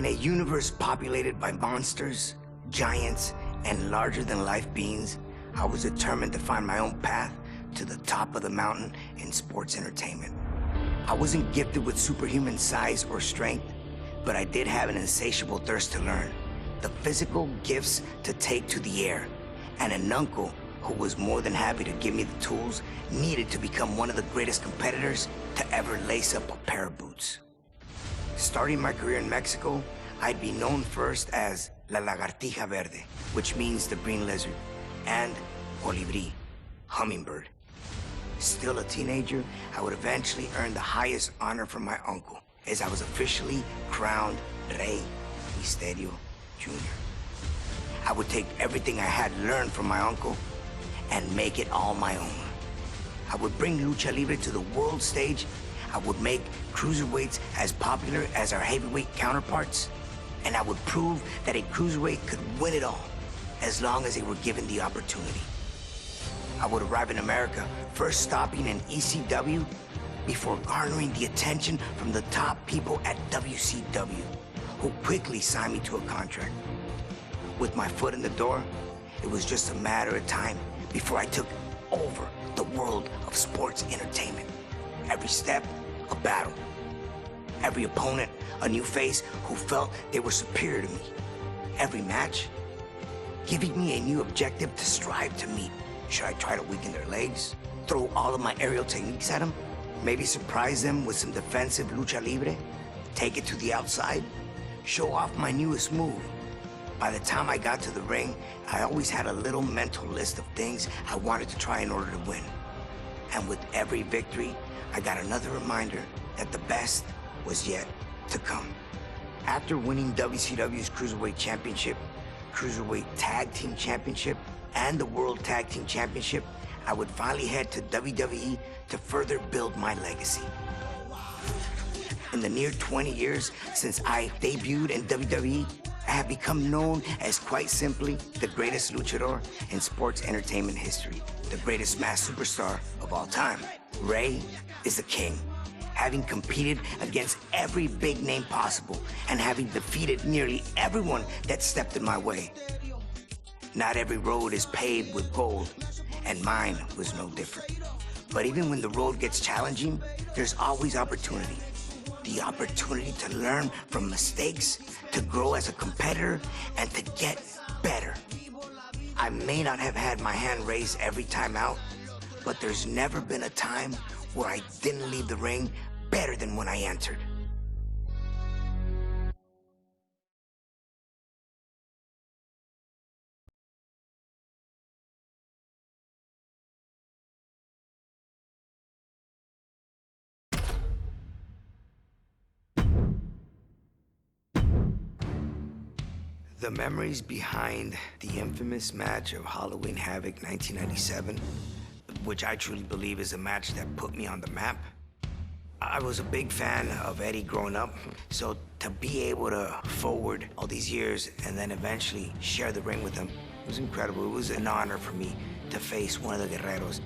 In a universe populated by monsters, giants, and larger-than-life beings, I was determined to find my own path to the top of the mountain in sports entertainment. I wasn't gifted with superhuman size or strength, but I did have an insatiable thirst to learn, the physical gifts to take to the air, and an uncle who was more than happy to give me the tools needed to become one of the greatest competitors to ever lace up a pair of boots. Starting my career in Mexico, I'd be known first as La Lagartija Verde, which means the green lizard, and Colibrí, hummingbird. Still a teenager, I would eventually earn the highest honor from my uncle, as I was officially crowned Rey Misterio Jr. I would take everything I had learned from my uncle and make it all my own. I would bring Lucha Libre to the world stage. I would make cruiserweights as popular as our heavyweight counterparts. And I would prove that a cruiserweight could win it all, as long as they were given the opportunity. I would arrive in America, first stopping in ECW, before garnering the attention from the top people at WCW, who quickly signed me to a contract. With my foot in the door, it was just a matter of time before I took over the world of sports entertainment. Every step, a battle. Every opponent, a new face who felt they were superior to me. Every match, giving me a new objective to strive to meet. Should I try to weaken their legs? Throw all of my aerial techniques at them? Maybe surprise them with some defensive lucha libre? Take it to the outside? Show off my newest move? By the time I got to the ring, I always had a little mental list of things I wanted to try in order to win. And with every victory, I got another reminder that the best was yet to come. After winning WCW's Cruiserweight Championship, Cruiserweight Tag Team Championship, and the World Tag Team Championship, I would finally head to WWE to further build my legacy. In the near 20 years since I debuted in WWE, I have become known as, quite simply, the greatest luchador in sports entertainment history, the greatest masked superstar of all time. Rey is the king, having competed against every big name possible and having defeated nearly everyone that stepped in my way. Not every road is paved with gold, and mine was no different. But even when the road gets challenging, there's always opportunity. The opportunity to learn from mistakes, to grow as a competitor, and to get better. I may not have had my hand raised every time out, but there's never been a time where I didn't leave the ring better than when I entered. The memories behind the infamous match of Halloween Havoc 1997, which I truly believe is a match that put me on the map. I was a big fan of Eddie growing up, so to be able to forward all these years and then eventually share the ring with him was incredible. It was an honor for me to face one of the Guerreros.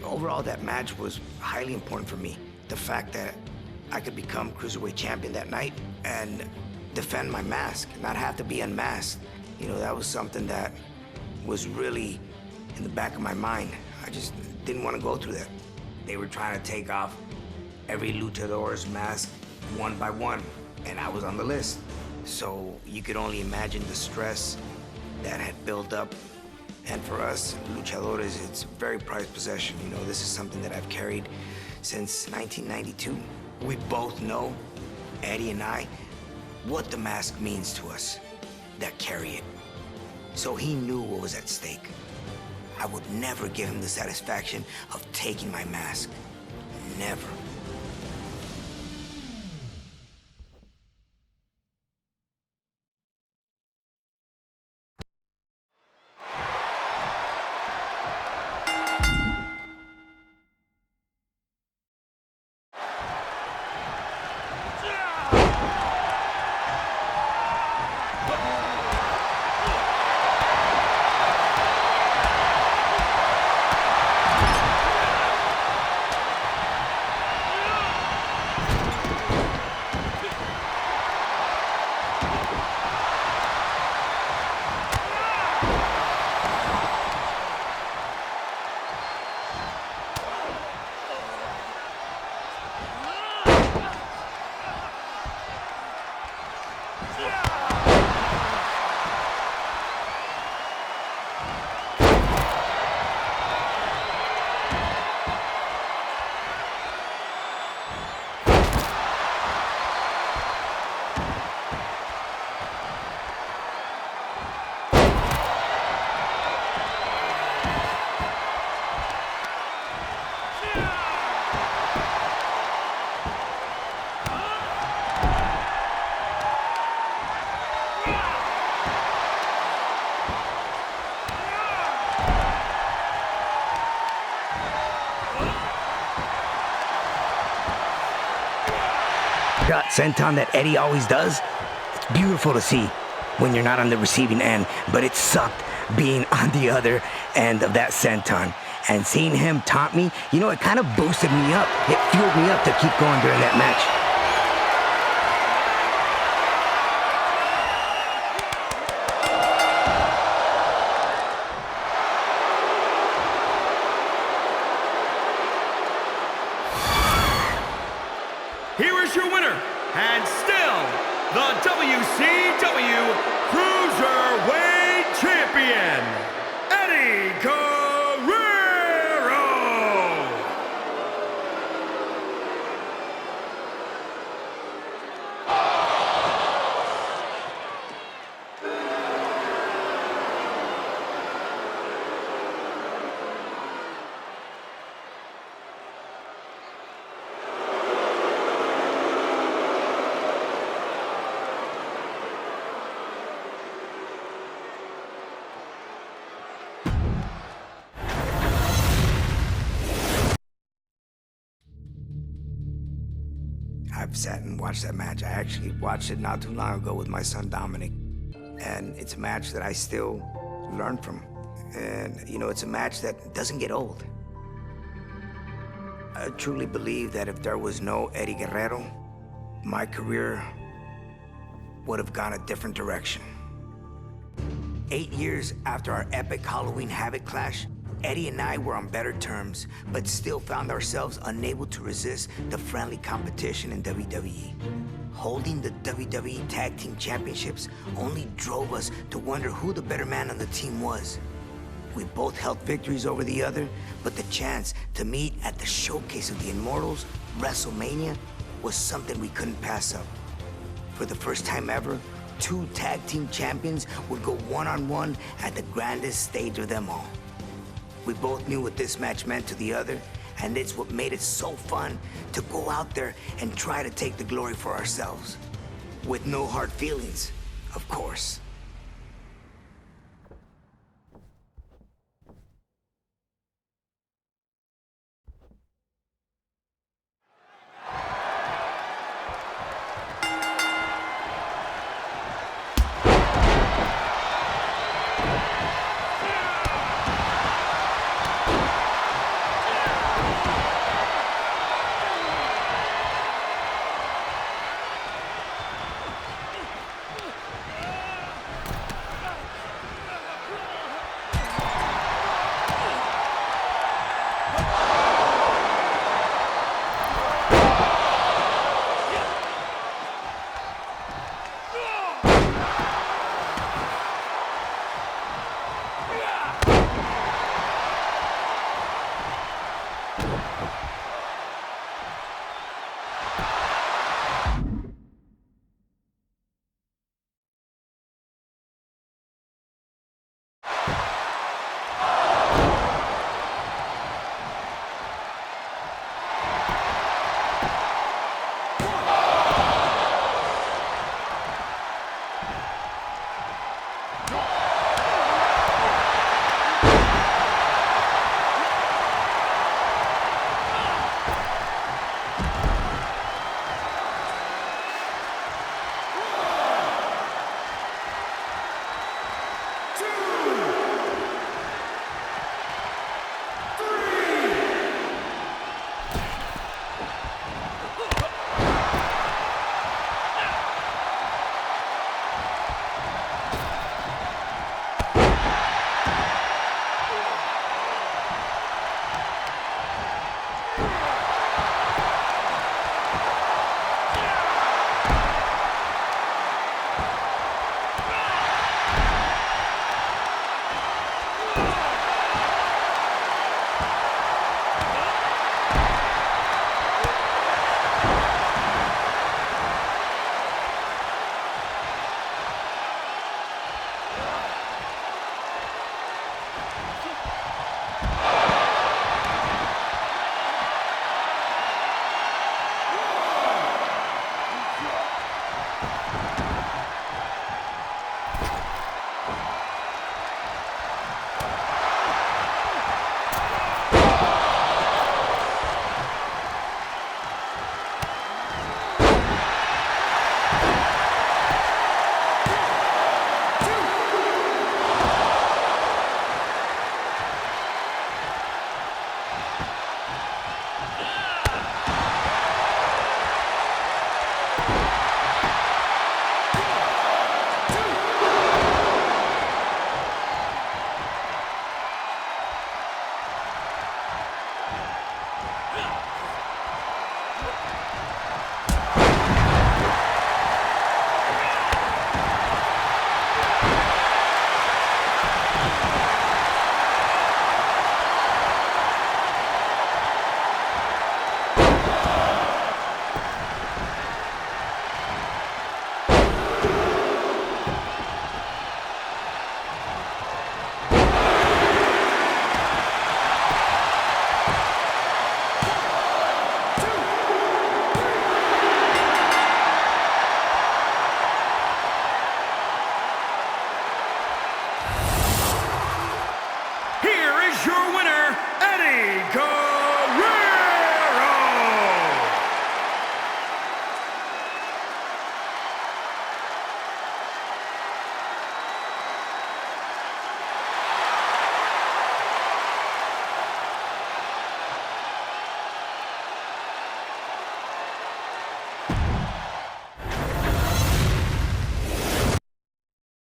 Overall, that match was highly important for me. The fact that I could become Cruiserweight Champion that night and defend my mask, not have to be unmasked. You know, that was something that was really in the back of my mind. I just didn't want to go through that. They were trying to take off every luchador's mask one by one, and I was on the list. So you could only imagine the stress that had built up. And for us, luchadores, it's a very prized possession. You know, this is something that I've carried since 1992. We both know, Eddie and I, what the mask means to us that carry it. So he knew what was at stake. I would never give him the satisfaction of taking my mask. Never. shot senton that Eddie always does? It's beautiful to see when you're not on the receiving end, but it sucked being on the other end of that senton. And seeing him taunt me, you know, it kind of boosted me up. It fueled me up to keep going during that match. Here is your winner, and still the WCW Cruiserweight Champion, Eddie Guerrero! I've sat and watched that match. I actually watched it not too long ago with my son Dominic. And it's a match that I still learn from. And, you know, it's a match that doesn't get old. I truly believe that if there was no Eddie Guerrero, my career would have gone a different direction. 8 years after our epic Halloween Havoc clash, Eddie and I were on better terms, but still found ourselves unable to resist the friendly competition in WWE. Holding the WWE Tag Team Championships only drove us to wonder who the better man on the team was. We both held victories over the other, but the chance to meet at the showcase of the Immortals, WrestleMania, was something we couldn't pass up. For the first time ever, two tag team champions would go one-on-one at the grandest stage of them all. We both knew what this match meant to the other, and it's what made it so fun to go out there and try to take the glory for ourselves. With no hard feelings, of course.